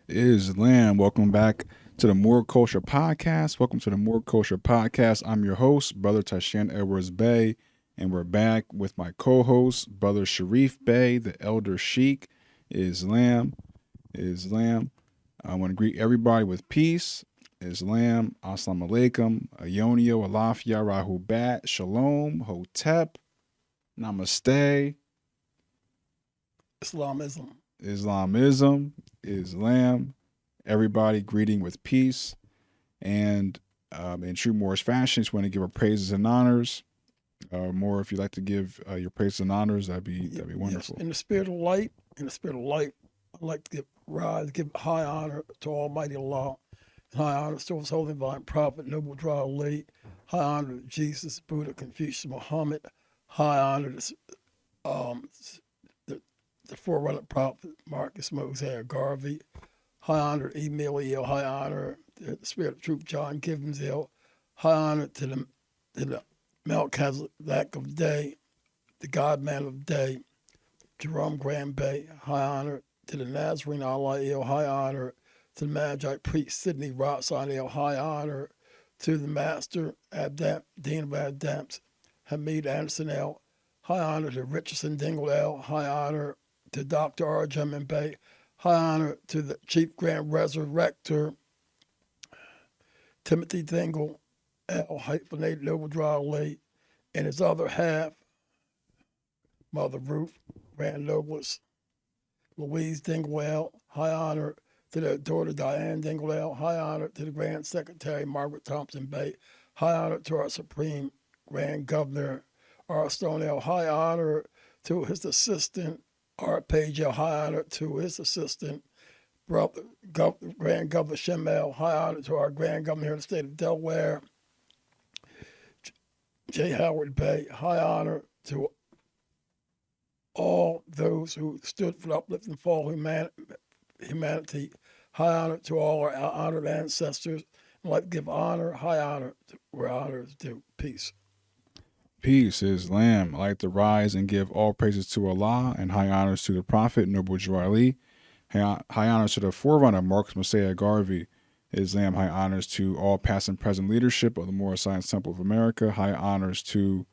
Islam. Welcome back to the Moor Culture Podcast. Welcome to the Moor Culture Podcast. I'm your host, Brother Tashan Edwards Bey, and we're back with my co-host, Brother Sharif Bey, the Elder Sheikh. Islam. Islam. I want to greet everybody with peace. Islam. Assalamu alaikum. Ayonio. Alafia. Rahubat. Shalom. Hotep. Namaste. Islamism. Islamism. Islam. Everybody greeting with peace. And in true Moorish fashion, just want to give our praises and honors. More, if you'd like to give your praises and honors, that'd be wonderful. Yes. In the spirit of light, I'd like to give high honor to Almighty Allah, and high honor to His holy divine prophet, noble dry Ali, high honor to Jesus, Buddha, Confucius, Muhammad, high honor to the forerunner prophet, Marcus Mosiah Garvey, high honor to Emilio, high honor to the spirit of truth, John Gibbonsdale, high honor to the Melchizedek of day, the God man of day, Jerome Graham Bay, high honor to the Nazarene Allah, high honor to the Magi priest Sidney Rothstein, high honor to the Master Dean of Adams, Hamid Anderson L, high honor to Richardson Dingle L, high honor to Dr. R. Bay, high honor to the Chief Grand Resurrector, Timothy Dingle L, hyphenated Noble Dry Lee, and his other half, Mother Ruth, Grand Noblest, Louise Dingle L, high honor to their daughter Diane Dingle L, high honor to the Grand Secretary Margaret Thompson Bay, high honor to our Supreme Grand Governor R. Stone L, high honor to his assistant R. Page L, high honor to his assistant brother Grand Governor Shem L, high honor to our Grand Governor here in the state of Delaware J. Howard Bay, high honor to all those who stood for the uplift and fall of humanity, high honor to all our honored ancestors. I'd like to give high honor to where honor is due. Peace. Peace, Islam. I like to rise and give all praises to Allah and high honors to the Prophet, Noble Jawali. High honors to the forerunner, Marcus Mosiah Garvey. Islam, high honors to all past and present leadership of the Moorish Science Temple of America. High honors to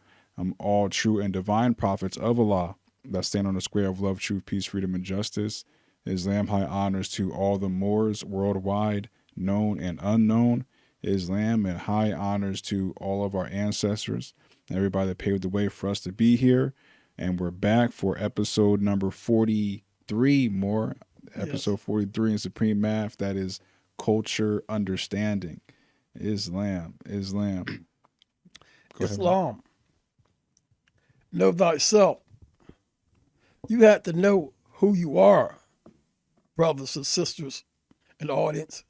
all true and divine prophets of Allah that stand on the square of love, truth, peace, freedom, and justice. Islam, high honors to all the Moors worldwide, known and unknown. Islam, and high honors to all of our ancestors, everybody that paved the way for us to be here. And we're back for episode number 43 more. Episode Yes. 43 in Supreme Math. That is culture understanding. Islam. Go ahead. Islam. Know thyself. You have to know who you are, brothers and sisters in the audience,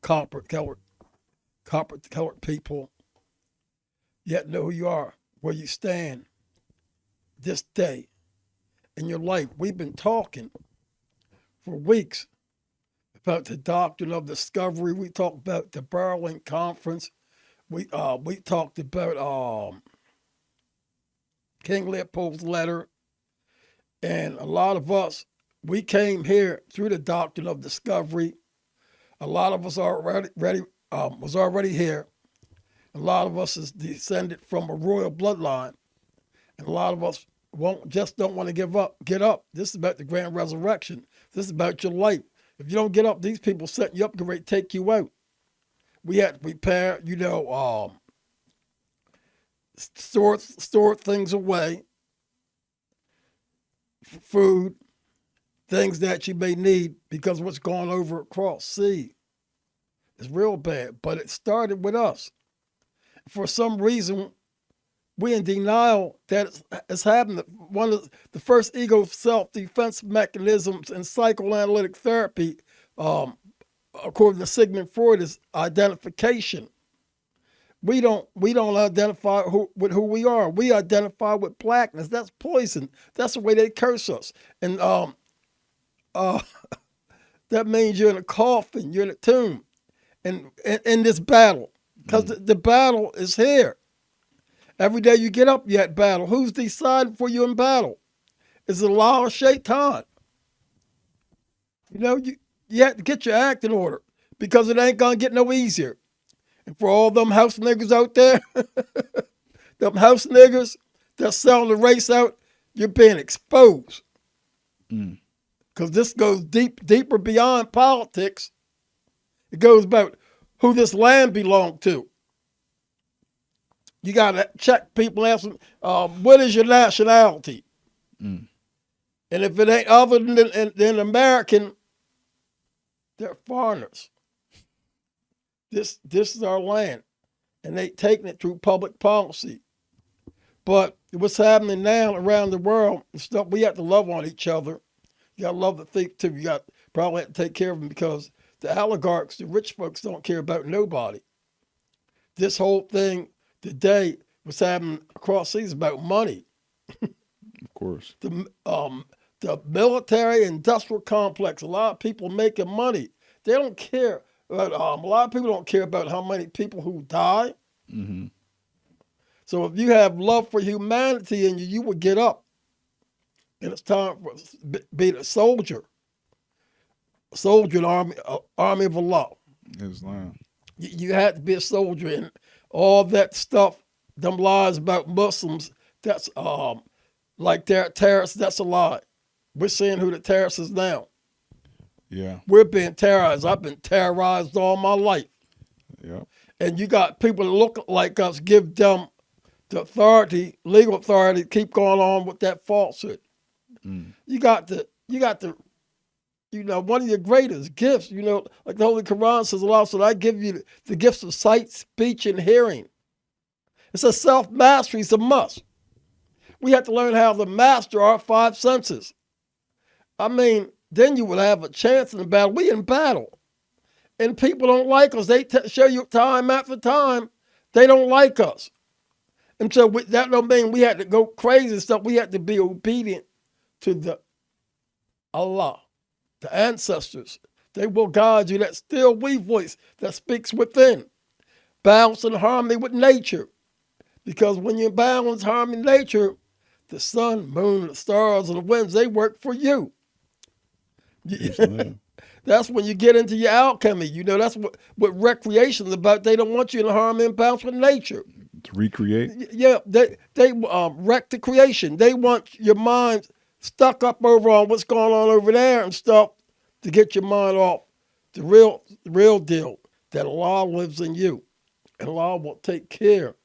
colored people. You have to know who you are, where you stand this day in your life. We've been talking for weeks about the doctrine of discovery. We talked about the Berlin Conference. We talked about King Leopold's letter, and a lot of us, we came here through the doctrine of discovery. A lot of us was already here. A lot of us is descended from a royal bloodline, and a lot of us don't want to get up. This is about the grand resurrection. This is about your life. If you don't get up, these people setting you up, get ready to take you out. We had to prepare, store things away, food, things that you may need because what's going over across sea is real bad. But it started with us. For some reason, we're in denial that it's happened. One of the first ego self-defense mechanisms in psychoanalytic therapy, according to Sigmund Freud, is identification. We don't identify with who we are. We identify with blackness. That's poison. That's the way they curse us. And that means you're in a coffin. You're in a tomb. And in this battle, because the battle is here. Every day you get up, you're at battle. Who's deciding for you in battle? Is it Allah or Shaitan? You You have to get your act in order because it ain't gonna get no easier. And for all them house niggas out there, them house niggas that's selling the race out, you're being exposed. Mm. Because this goes deeper beyond politics. It goes about who this land belonged to. You got to check people, ask them, what is your nationality? Mm. And if it ain't other than American, they're foreigners. This is our land. And they taking it through public policy. But what's happening now around the world, stuff we have to love on each other. You gotta love the thief too. You got probably have to take care of them because the oligarchs, the rich folks, don't care about nobody. This whole thing today, what's happening across seas is about money. Of course. The military industrial complex. A lot of people making money. They don't care. But a lot of people don't care about how many people who die. Mm-hmm. So if you have love for humanity in you, you would get up. And it's time for being a soldier. A soldier in the army of Allah. Islam. You had to be a soldier, and all that stuff, them lies about Muslims, that's like they're terrorists, that's a lie. We're seeing who the terrorist is now. Yeah. We're being terrorized. I've been terrorized all my life. Yep. And you got people that look like us, give them the authority, legal authority, to keep going on with that falsehood. Mm. You got to, one of your greatest gifts, like the Holy Quran says, Allah said, I give you the gifts of sight, speech, and hearing. It's a self-mastery, it's a must. We have to learn how to master our five senses. I mean, then you will have a chance in the battle. We in battle. And people don't like us. They show you time after time, they don't like us. And so that don't mean we had to go crazy and stuff. We had to be obedient to the Allah, the ancestors. They will guide you. That still we voice that speaks within. Balance and harmony with nature. Because when you balance harmony with nature, the sun, moon, the stars, and the winds, they work for you. Islam. That's when you get into your alchemy. That's what recreation is about. They don't want you in harmony and balance with nature. To recreate. Yeah, they wreck the creation. They want your mind stuck up over on what's going on over there and stuff to get your mind off the real deal, that Allah lives in you. And Allah will take care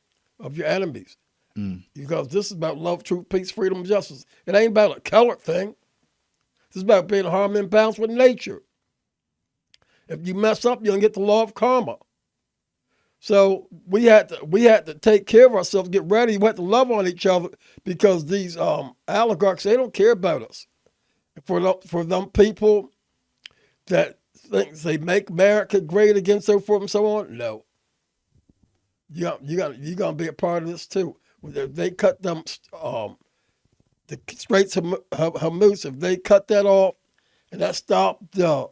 of your enemies. Mm. Because this is about love, truth, peace, freedom, and justice. It ain't about a color thing. This is about being in harmony and balance with nature. If you mess up, you're gonna get the law of karma. So we had to take care of ourselves, get ready. We had to love on each other because these oligarchs, they don't care about us. For them people that think they make America great again, so forth and so on, no. You're gonna be a part of this too. They cut them the Straits of Hormuz. If they cut that off and that stopped the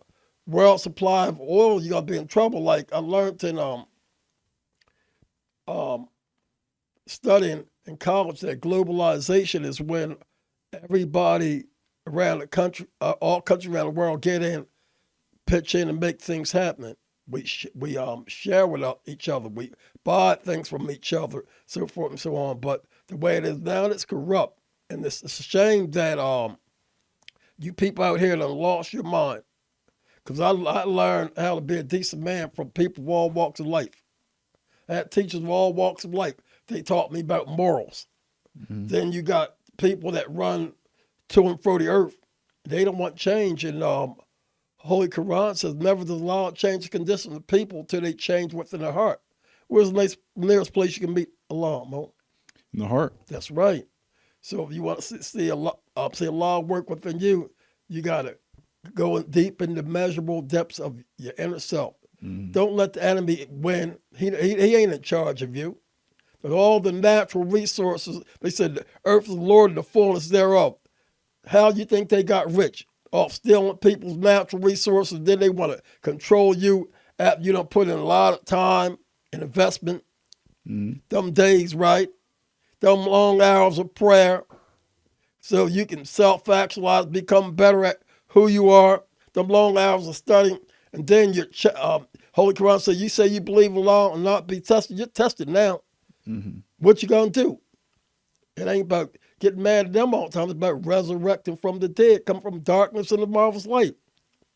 world supply of oil, you're gonna be in trouble. Like I learned in studying in college that globalization is when everybody around the country, all countries around the world, get in, pitch in, and make things happen. We share with each other. We buy things from each other, so forth and so on. But the way it is now, it's corrupt, and it's a shame that you people out here done lost your mind. Because I learned how to be a decent man from people of all walks of life. I had teachers of all walks of life. They taught me about morals. Mm-hmm. Then you got people that run to and fro the earth. They don't want change. And Holy Quran says, never does Allah change the condition of the people till they change within their heart. Where's the nearest place you can meet Allah, Mo? In the heart. That's right. So if you want to see Allah work within you, you got to go deep in the measurable depths of your inner self. Mm-hmm. Don't let the enemy win. He ain't in charge of you. But all the natural resources, they said the earth is the Lord and the fullness thereof. How do you think they got rich? Off stealing people's natural resources. Then they want to control you after you don't put in a lot of time and investment. Mm-hmm. Them days, right? Them long hours of prayer. So you can self-actualize, become better at who you are. them long hours of studying, and then your Holy Quran says you say you believe in law and not be tested. You're tested now. Mm-hmm. What you gonna do? It ain't about getting mad at them all the time. It's about resurrecting from the dead, come from darkness into marvelous light.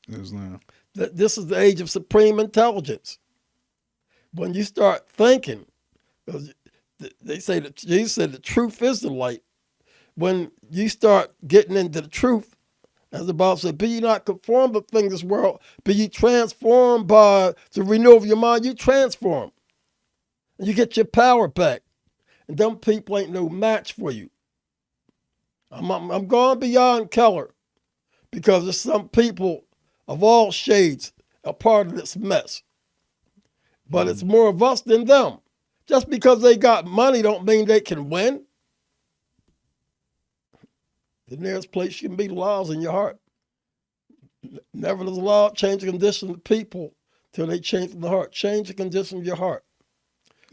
Islam. This is the age of supreme intelligence. When you start thinking, they say that Jesus said the truth is the light. When you start getting into the truth, as the Bible said, be ye not conformed to things of this world, be ye transformed by the renewal of your mind. You transform. And you get your power back. And them people ain't no match for you. I'm going beyond Keller because there's some people of all shades are part of this mess. But Mm-hmm. it's more of us than them. Just because they got money don't mean they can win. The nearest place you can be the law is in your heart. Never does the law change the condition of the people till they change in the heart. Change the condition of your heart.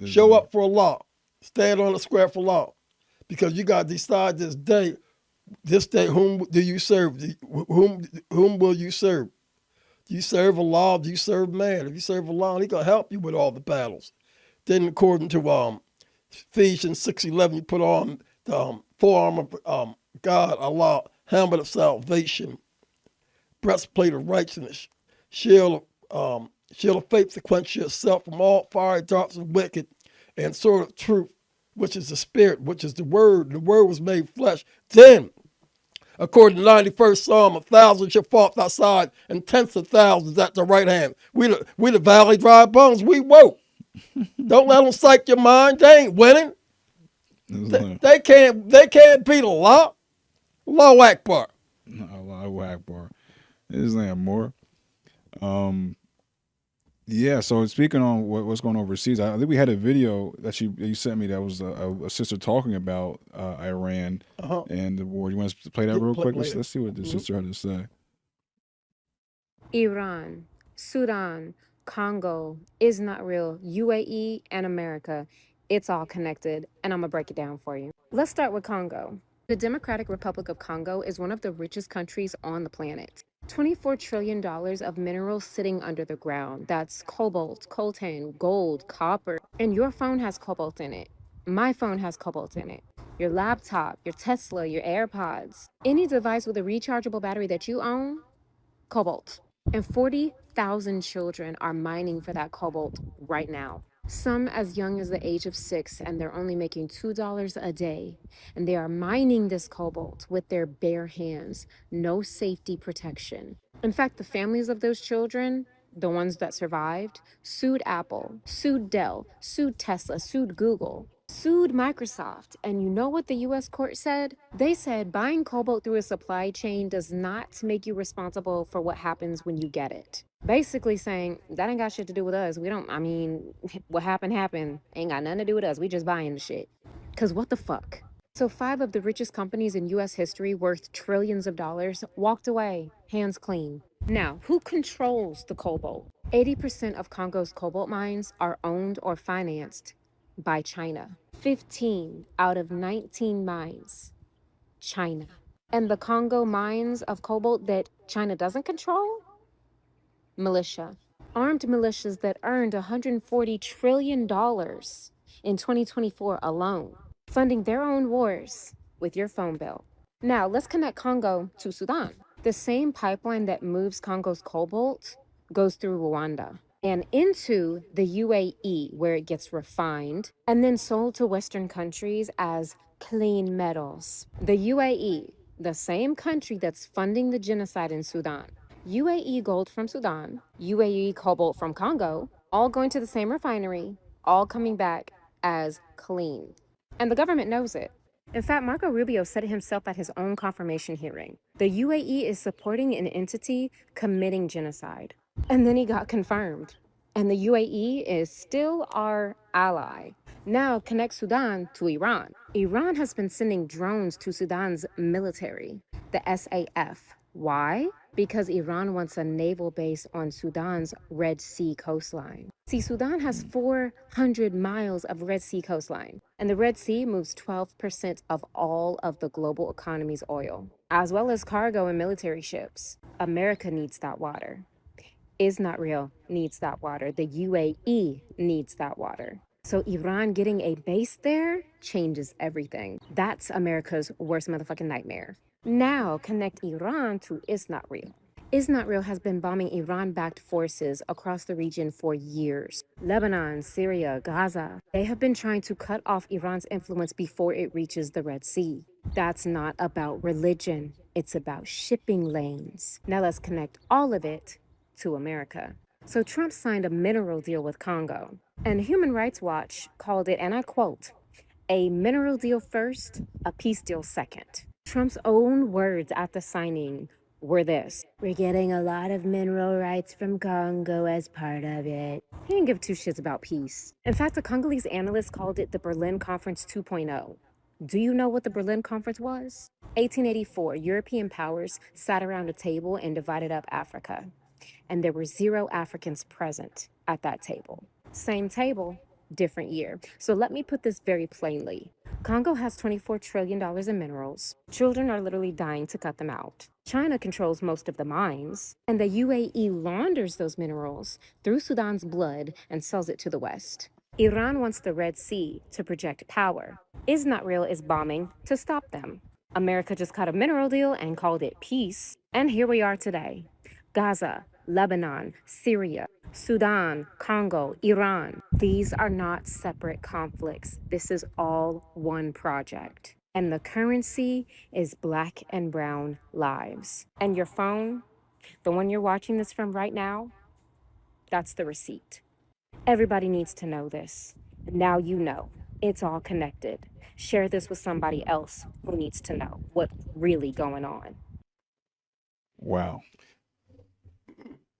Show Islam. up for a law. Stand on the square for law. Because you got to decide this day, whom do you serve? Whom will you serve? Do you serve Allah? Do you serve man? If you serve Allah, He gonna help you with all the battles. Then, according to Ephesians 6:11, you put on the forearm of God, Allah, helmet of salvation, breastplate of righteousness, shield of faith to quench yourself from all fiery darts of wicked, and sword of truth, which is the spirit, which is the word. The word was made flesh. Then, according to the 91st Psalm, 1,000 shall fall at thy side, and tens of thousands at the right hand. We the valley dry bones. We woke. Don't let them psych your mind. They ain't winning. Islam. They can't beat a law. Allahu Akbar. Allahu Akbar. Islam more. Um, yeah. So speaking on what's going on overseas, I think we had a video that you sent me that was a sister talking about Iran Uh-huh. and the war. You want to play that real quick? Play it. Let's see what the sister had to say. Iran, Sudan, Congo is not real, UAE, and America. It's all connected, and I'm gonna break it down for you. Let's start with Congo. The Democratic Republic of Congo is one of the richest countries on the planet. $24 trillion of minerals sitting under the ground. That's cobalt, coltan, gold, copper. And your phone has cobalt in it. My phone has cobalt in it. Your laptop, your Tesla, your AirPods. Any device with a rechargeable battery that you own, cobalt. And 40,000 children are mining for that cobalt right now. Some as young as the age of 6, and they're only making $2 a day. And they are mining this cobalt with their bare hands, no safety protection. In fact, the families of those children, the ones that survived, sued Apple, sued Dell, sued Tesla, sued Google, sued Microsoft. And you know what the US court said? They said buying cobalt through a supply chain does not make you responsible for what happens when you get it. Basically saying that ain't got shit to do with us. We don't, I mean, what happened. Ain't got nothing to do with us. We just buying the shit. Cause what the fuck? So 5 of the richest companies in US history worth trillions of dollars walked away, hands clean. Now, who controls the cobalt? 80% of Congo's cobalt mines are owned or financed by China. 15 out of 19 mines, China. And the Congo mines of cobalt that China doesn't control? Militia. Armed militias that earned $140 trillion in 2024 alone, funding their own wars with your phone bill. Now, let's connect Congo to Sudan. The same pipeline that moves Congo's cobalt goes through Rwanda and into the UAE, where it gets refined and then sold to Western countries as clean metals. The UAE, the same country that's funding the genocide in Sudan. UAE gold from Sudan, UAE cobalt from Congo, all going to the same refinery, all coming back as clean. And the government knows it. In fact, Marco Rubio said it himself at his own confirmation hearing. The UAE is supporting an entity committing genocide. And then he got confirmed. And the UAE is still our ally. Now connect Sudan to Iran. Iran has been sending drones to Sudan's military, the SAF. Why? Because Iran wants a naval base on Sudan's Red Sea coastline. See, Sudan has 400 miles of Red Sea coastline, and the Red Sea moves 12% of all of the global economy's oil. as well as cargo and military ships. America needs that water. Is not real needs that water. The UAE needs that water. So Iran getting a base there changes everything. That's America's worst motherfucking nightmare. Now connect Iran to Is Not Real. Is Not Real has been bombing Iran-backed forces across the region for years. Lebanon, Syria, Gaza. They have been trying to cut off Iran's influence before it reaches the Red Sea. That's not about religion. It's about shipping lanes. Now let's connect all of it to America. So Trump signed a mineral deal with Congo, and Human Rights Watch called it, and I quote, a mineral deal first, a peace deal second. Trump's own words at the signing were this: we're getting a lot of mineral rights from Congo as part of it. He didn't give two shits about peace. In fact, the Congolese analyst called it the Berlin Conference 2.0. Do you know what the Berlin Conference was? 1884, European powers sat around a table and divided up Africa, and there were 0 Africans present at that table. Same table, different year. So let me put this very plainly. Congo has $24 trillion in minerals. Children are literally dying to cut them out. China controls most of the mines, and the UAE launders those minerals through Sudan's blood and sells it to the West. Iran wants the Red Sea to project power. Is Not Real is bombing to stop them. America just cut a mineral deal and called it peace. And here we are today. Gaza, Lebanon, Syria, Sudan, Congo, Iran. These are not separate conflicts. This is all one project. And the currency is black and brown lives. And your phone, the one you're watching this from right now, that's the receipt. Everybody needs to know this. Now you know. It's all connected. Share this with somebody else who needs to know what's really going on. Wow.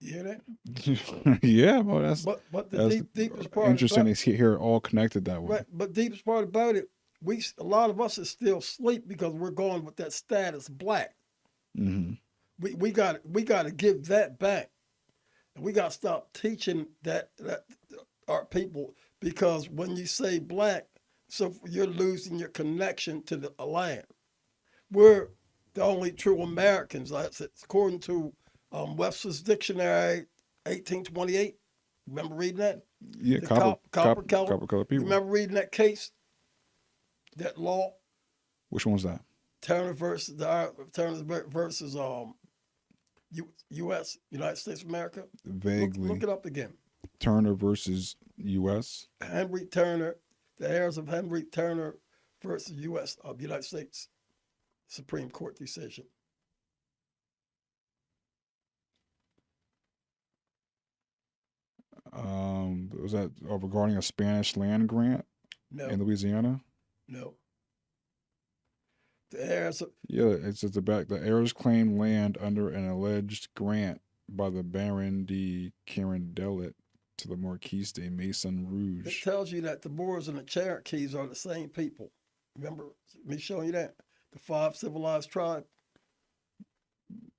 You hear that? Yeah, well, that's But the that's deepest part interesting about, to hear it all connected that way. right, but deepest part about it, a lot of us is still asleep because we're going with that status black. Mm-hmm. We got to give that back, and we got to stop teaching that our people, because when you say black, so you're losing your connection to the land. We're the only true Americans. That's according to Webster's Dictionary, 1828. Remember reading that? Yeah, The copper color. color people. Remember reading that case, that law, Which one's that? Turner versus U.S. United States of America. Vaguely. Look it up again. Turner versus U.S. Henry Turner, the heirs of Henry Turner versus U.S. United States Supreme Court decision. Was that regarding a Spanish land grant No, in Louisiana? no. The heirs of, Yeah, it's at the back. The heirs claimed land under an alleged grant by the Baron de Carondelet to the Marquis de Maison it Rouge. tells you that the Moors and the Cherokees are the same people. Remember me showing you that? The 5 civilized tribes.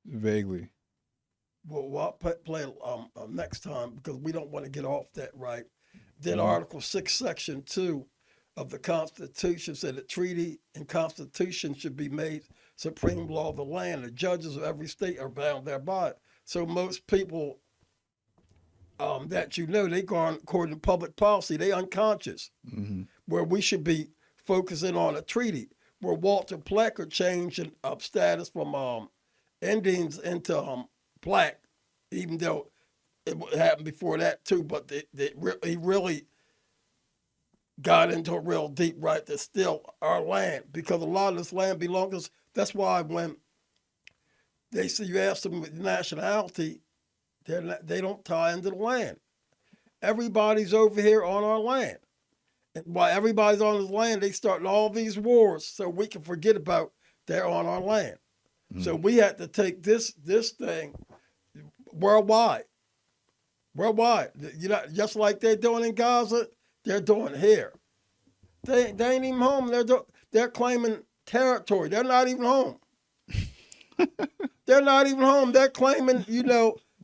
Vaguely. Well, I'll play next time because we don't want to get off that, right? Then Mhm. Article 6, Section 2 of the Constitution said that treaty and constitution should be made supreme law of the land. The judges of every state are bound thereby. So most people that they go on according to public policy, they unconscious, Mm-hmm. where we should be focusing on a treaty, where Walter Plecker changing status from Indians into black, even though it happened before that too, but he really got into a real deep right that's still our land, because a lot of this land belongs to us. That's why when they say you ask them with nationality, they don't tie into the land. Everybody's over here on our land. And while everybody's on this land, they starting all these wars so we can forget about they're on our land. Mm. So we had to take this thing worldwide. Worldwide. Just like they're doing in Gaza, they're doing here. They ain't even home. They're claiming territory. They're not even home. They're not even home. They're claiming,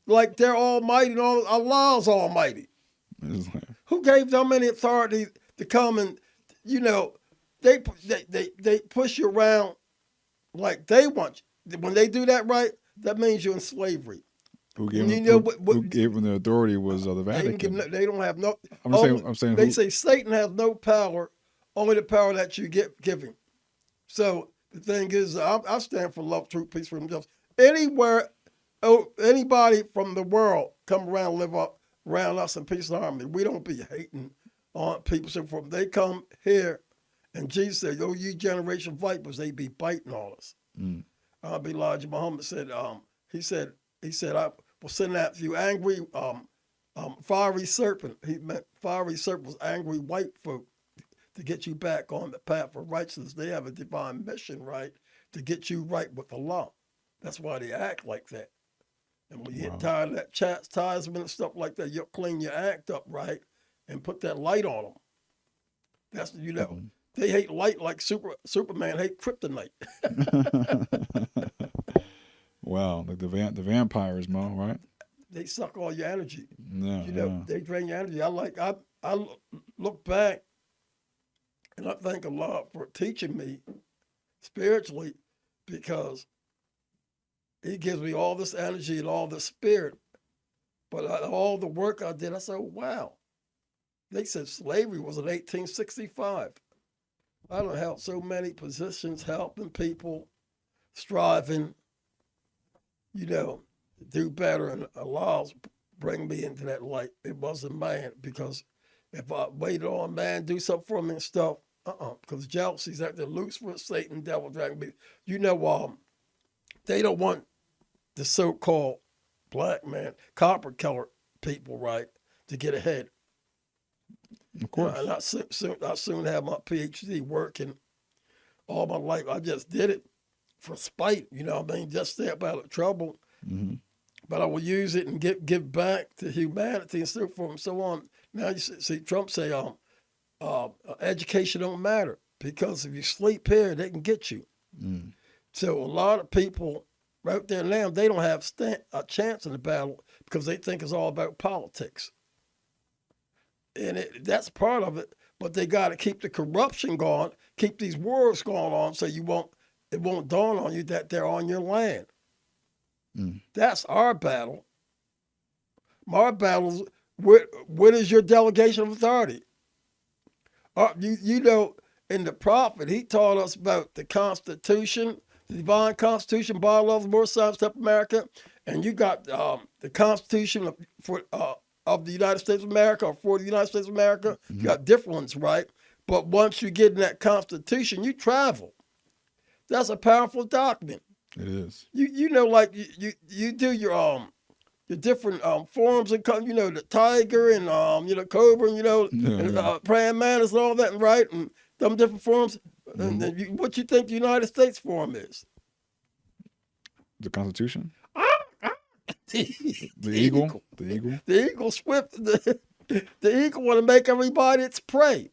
like they're almighty and Allah's almighty. It's like, Who gave them any authority to come and, they push you around like they want you. when they do that right, that means you're in slavery. Who gave And you them, know what who gave them the authority was the they didn't give, Vatican. they don't have no. I'm just saying. Only, I'm saying they who. say Satan has no power, only the power that you get giving. So the thing is, I stand for love, truth, peace, freedom, justice. Anywhere, anybody from the world come around, live up around us in peace and harmony. We don't be hating on people. So from they come here, and Jesus said, "Oh, you generation of vipers, they be biting on us." Mm. Elijah Muhammad said, he said, I will send after you angry, fiery serpent. He meant fiery serpent was angry white folk to get you back on the path of righteousness. They have a divine mission, right, to get you right with the law. That's why they act like that. And when you get tired of that chastisement and stuff like that, you'll clean your act up, right, and put that light on them. That's, they hate light like Superman hate kryptonite. Wow, like the vampires, Mo, right? They suck all your energy. Yeah, They drain your energy. I look back and I thank Allah for teaching me spiritually, because He gives me all this energy and all this spirit. But all the work I did, I said, wow. They said slavery was in 1865. I done held so many positions, helping people, striving, do better, and Allah's bring me into that light. It wasn't man, because if I waited on man do something for me and stuff, because jealousy's out there, Lucifer, Satan, devil, dragon, beast. They don't want the so-called black man, copper color people, right, to get ahead. of course. And I soon have my PhD working all my life. I just did it for spite, just stay up out of trouble. Mm-hmm. But I will use it and give back to humanity and so forth and so on. Now you see Trump say, education don't matter, because if you sleep here, they can get you. Mm. So a lot of people right there now, they don't have a chance in the battle because they think it's all about politics. And that's part of it, but they got to keep the corruption going, keep these wars going on, so it won't dawn on you that they're on your land. Mm. That's our battle. Our battle is, what is your delegation of authority? In the prophet, he taught us about the Constitution, the divine Constitution, by law of the Moor, South America, and you got the Constitution of the United States of America, or for the United States of America. Mm-hmm. You got different ones, right? But once you get in that Constitution, you travel. That's a powerful document. It is. Like you do your different forms, and the tiger and cobra, and praying mantis and all that, right? And them different forms. Mm-hmm. And then what you think the United States form is? The Constitution. The eagle. The eagle swift. The eagle want to make everybody its prey.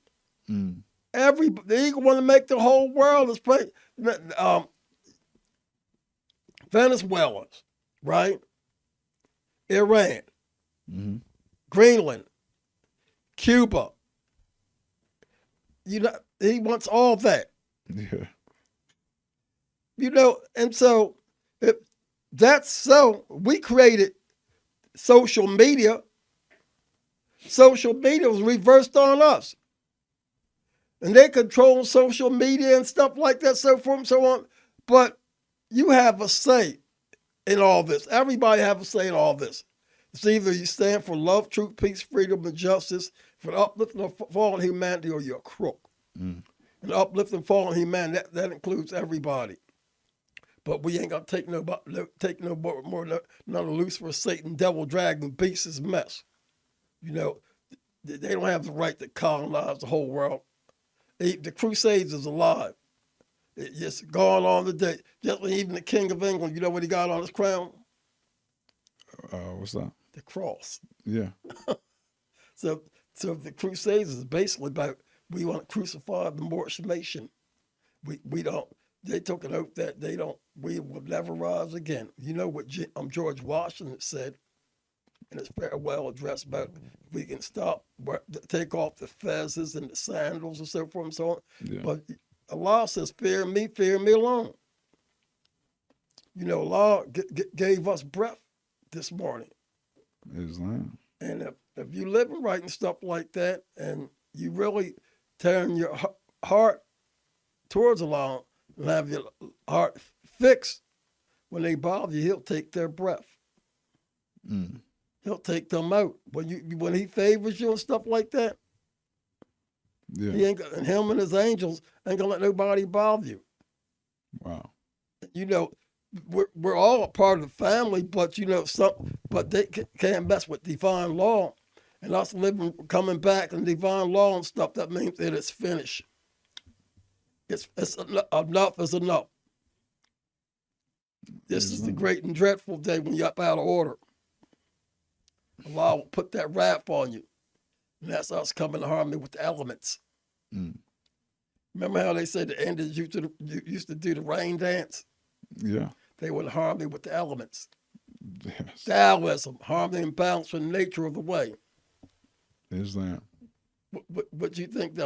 Mm. The eagle want to make the whole world its prey. Venezuelans, right? Iran, Mm-hmm. Greenland, Cuba. He wants all that. Yeah. And so we created social media. Social media was reversed on us. And they control social media and stuff like that, so forth and so on. But you have a say in all this. Everybody have a say in all this. It's either you stand for love, truth, peace, freedom, and justice, for the uplifting of fallen humanity, or you're a crook. Mm. And uplifting fallen humanity, that includes everybody. But we ain't gonna take no more none of Lucifer, Satan, devil, dragon, beast's mess. They don't have the right to colonize the whole world. The Crusades is alive. It's just gone on today. Just when even the King of England, you know what he got on his crown? What's that? The cross. Yeah. So the Crusades is basically about, we want to crucify the Moorish nation. We don't. They took an oath that we will never rise again. You know what George Washington said in his farewell address about, we can take off the fezzes and the sandals and so forth and so on. Yeah. But Allah says, fear me alone. You know, Allah gave us breath this morning. Islam. And if you living right and stuff like that, and you really turn your heart towards Allah and have your heart fixed, when they bother you, He'll take their breath. Mm. He'll take them out. When He favors you and stuff like that, Yeah. He ain't and Him and His angels ain't gonna let nobody bother you. Wow. You know, we're all a part of the family, but you know, but they can't mess with divine law, and us living, coming back in divine law and stuff. That means that it's finished. It's enough is enough. This is the great and dreadful day when you're up out of order. Allah will put that wrath on you, and that's us coming in harmony with the elements. Mm. Remember how they said the Indians used to do the rain dance? Yeah. They were in harmony with the elements. Yes. Taoism, harmony and balance with nature of the way. Islam. What you think?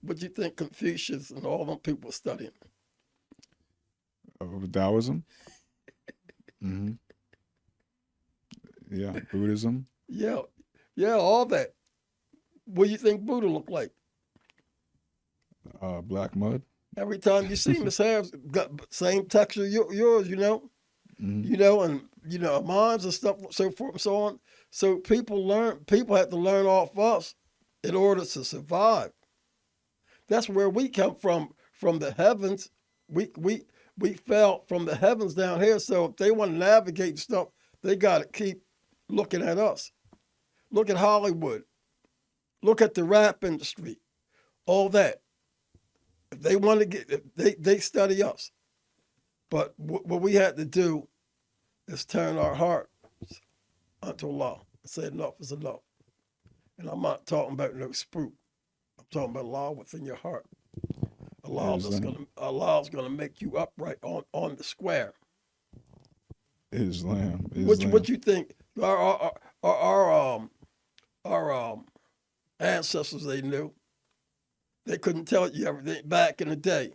What you think Confucius and all them people were studying? Taoism. Mm-hmm. Yeah. Buddhism. Yeah, all that. What do you think Buddha looked like? Black mud. Every time you see him, his hair's got same texture yours, you know. Mm-hmm. You know, and you know, minds and stuff, so forth and so on. So people have to learn off us in order to survive. That's where we come from the heavens. We fell from the heavens down here. So if they want to navigate stuff, they got to keep looking at us. Look at Hollywood. Look at the rap industry. All that. If they want to they study us. But what we had to do is turn our hearts unto Allah and say enough is enough. And I'm not talking about no spook. I'm talking about Allah within your heart. Allah's gonna make you upright on the square. Islam. What you think? Our ancestors, they knew. They couldn't tell you everything back in the day.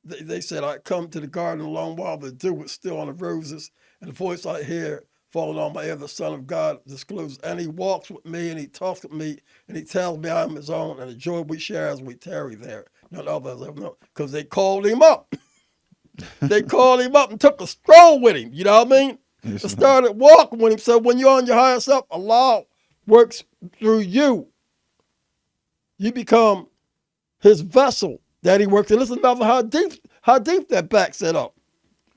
They said, I come to the garden alone while the dew was still on the roses, and the voice I hear falling on my ear, the Son of God discloses. And he walks with me, and he talks with me, and he tells me I'm his own, and the joy we share as we tarry there. None others ever know, because they called him up. They called him up and took a stroll with him, you know what I mean? And started walking with him. So when you're on your higher self, Allah works through you. You become his vessel that he works in. Listen about how deep that back set up.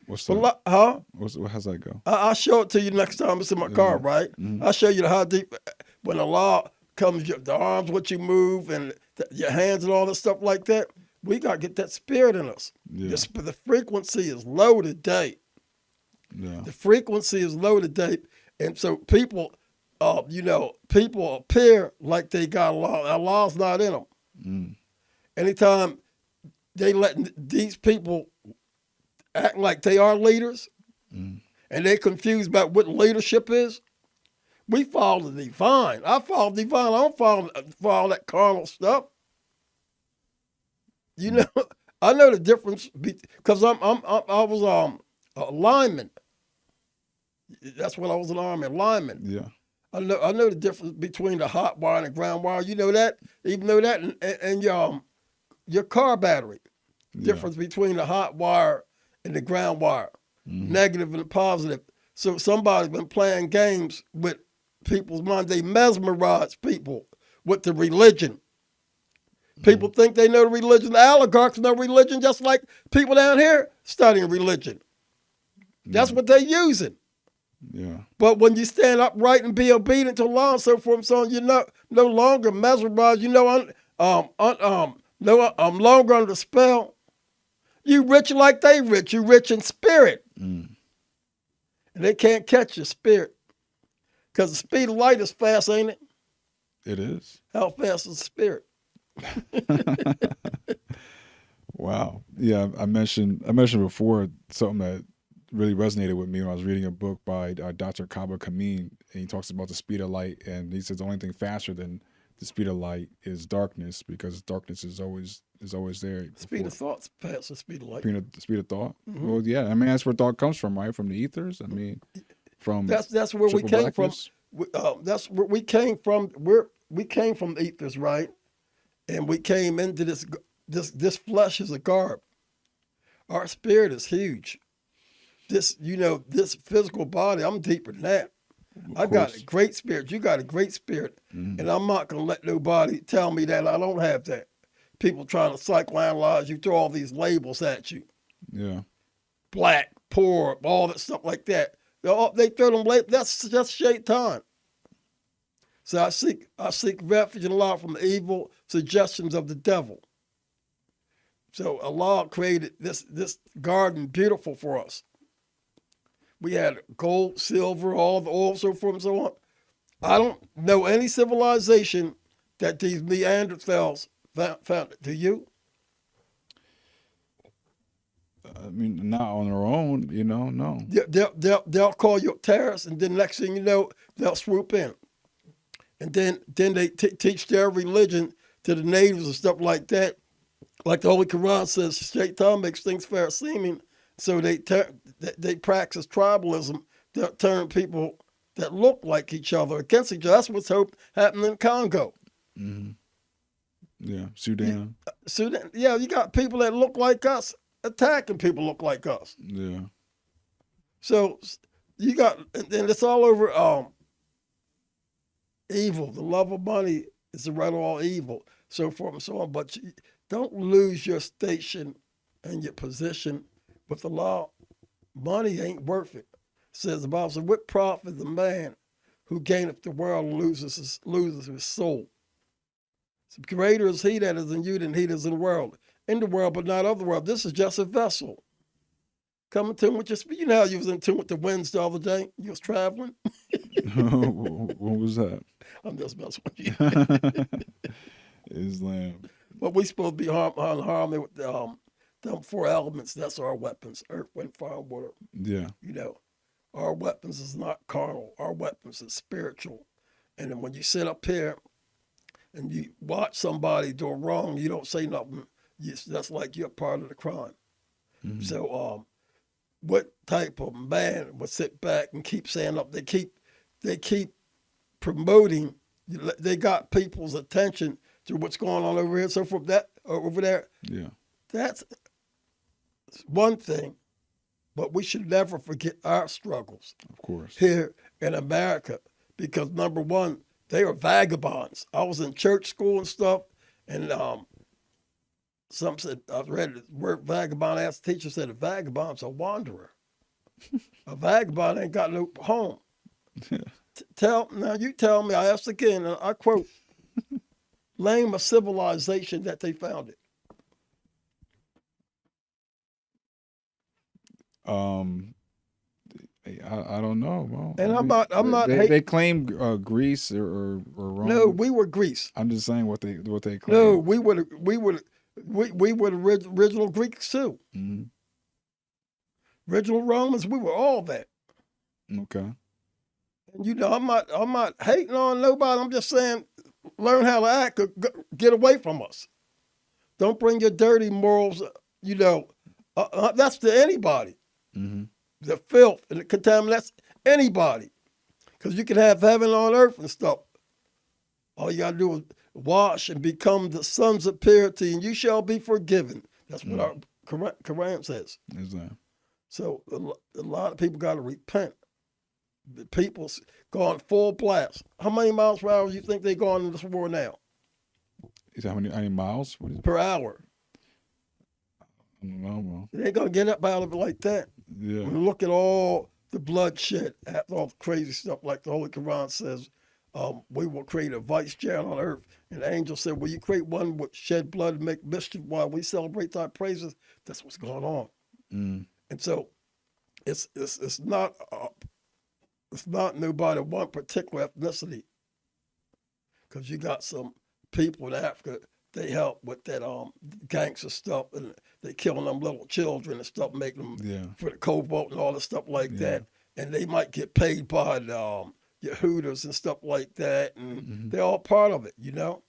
What's that? Huh? How's that go? I'll show it to you next time it's in my car, right? Mm-hmm. I'll show you how deep. When Allah comes, the arms, what you move, and your hands and all that stuff like that, we got to get that spirit in us. Yeah. The frequency is low today. Yeah. The frequency is low today. And so people appear like they got Allah. Allah's not in them. Mm. Anytime they let these people act like they are leaders, and they confused about what leadership is, we follow the divine. I follow divine. I don't follow that carnal stuff. You know, I know the difference because I was a lineman. That's when I was an army lineman. Yeah. I know the difference between the hot wire and the ground wire. You know that, even know that, and your car battery. Difference between the hot wire and the ground wire, negative and positive. So somebody's been playing games with people's mind. They mesmerize people with the religion. People think they know the religion. The oligarchs know religion just like people down here studying religion. That's what they're using. Yeah. But when you stand upright and be obedient to Allah and so forth and so on, you're no longer mesmerized. You know, I'm longer under the spell. You rich like they rich. You rich in spirit. And they can't catch your spirit. Because the speed of light is fast, ain't it? It is. How fast is the spirit? Wow. Yeah, I mentioned before something that really resonated with me when I was reading a book by Dr. Kaba Kameen, and he talks about the speed of light, and he says the only thing faster than the speed of light is darkness because darkness is always there. Speed of thought's past the speed of light. The speed of thought. Mm-hmm. Well, yeah, I mean that's where thought comes from, right? From the ethers. I mean, from That's where we triple came blackness. from. That's where we came from. We came from ethers, right? And we came into this flesh is a garb. Our spirit is huge. This physical body, I'm deeper than that. I got a great spirit. You got a great spirit. Mm-hmm. And I'm not going to let nobody tell me that I don't have that. People trying to psychoanalyze you, throw all these labels at you. Yeah. Black, poor, all that stuff like that. They throw them labels. That's just shaitan. So I seek refuge in Allah from the evil suggestions of the devil. So Allah created this garden beautiful for us. We had gold, silver, all the oil, so forth and so on. I don't know any civilization that these Neanderthals found it. Do you? I mean, not on their own, no. They'll call you a terrorist, and then next thing you know, they'll swoop in. And then they teach their religion to the natives and stuff like that. Like the Holy Quran says, Shaitan makes things fair seeming. So they practice tribalism. They'll turn people that look like each other against each other. That's what's happening in Congo. Mm-hmm. Yeah, Sudan. Sudan, yeah, you got people that look like us attacking people look like us. Yeah. So you got, and it's all over evil. The love of money is the root of all evil, so forth and so on. But don't lose your station and your position with the law. Money ain't worth it. Says the Bible says, what profit the man who gaineth the world and loses his soul? So greater is he that is in you than he that is in the world. In the world, but not of the world. This is just a vessel. Come in tune with your speed. You know how you was in tune with the winds the other day? You was traveling. What was that? I'm just messing with you. Islam. But we supposed to be harmony with them four elements. That's our weapons: earth, wind, fire, and water. Yeah. Our weapons is not carnal. Our weapons is spiritual. And then when you sit up here and you watch somebody do wrong, you don't say nothing. That's like you're part of the crime. Mm-hmm. So, what type of man would sit back and keep saying up? They keep promoting. They got people's attention to what's going on over here. So from that over there, yeah, that's one thing. But we should never forget our struggles. Of course. Here in America, because number one, they are vagabonds. I was in church school and stuff, and some said, I read the word vagabond. I asked the teacher, said a vagabond's a wanderer. A vagabond ain't got no home. Now you tell me, I asked again, and I quote, name a civilization that they founded. I don't know. Well, and I'm not. They claim Greece or Rome. No, we were Greece. I'm just saying what they claim. No, we were the original Greeks too. Mm-hmm. Original Romans, we were all that. Okay. And I'm not hating on nobody. I'm just saying, learn how to act. Get away from us. Don't bring your dirty morals. That's to anybody. Mm-hmm. The filth and the contamination. Anybody, because you can have heaven on earth and stuff. All you gotta do is wash and become the sons of purity, and you shall be forgiven. That's what our Quran says. Exactly. So a lot of people got to repent. The people's going full blast. How many miles per hour do you think they're going in this war now? Is that how many miles? Per hour. I don't know, bro. They ain't going to get up out of it like that. Yeah. When you look at all the bloodshed, after all the crazy stuff like the Holy Quran says, we will create a vicegerent on earth. And the angel said, will you create one with shed blood and make mischief while we celebrate thy praises? That's what's going on. Mm. And so it's not nobody one particular ethnicity, because you got some people in Africa, they help with that gangster stuff, and they killing them little children and stuff, making them for the cobalt and all this stuff like that, and they might get paid by the your Hooters and stuff like that, and Mm-hmm. they're all part of it, you know.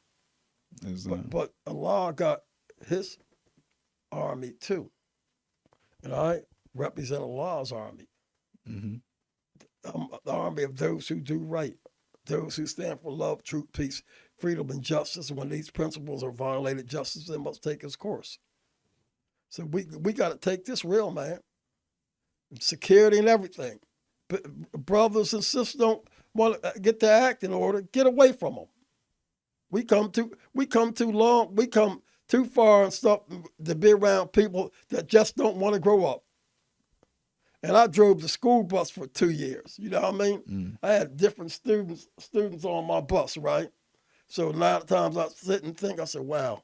Islam. But Allah got His army too, and I represent Allah's army. Mm-hmm. The army of those who do right, those who stand for love, truth, peace, freedom, and justice. When these principles are violated, justice then must take its course. So we got to take this real, man. Security and everything. But brothers and sisters don't want to get their act in order. Get away from them. We come too long. We come too far and stuff to be around people that just don't want to grow up. And I drove the school bus for 2 years. You know what I mean? Mm. I had different students on my bus, right? So a lot of times I sit and think, I said, wow,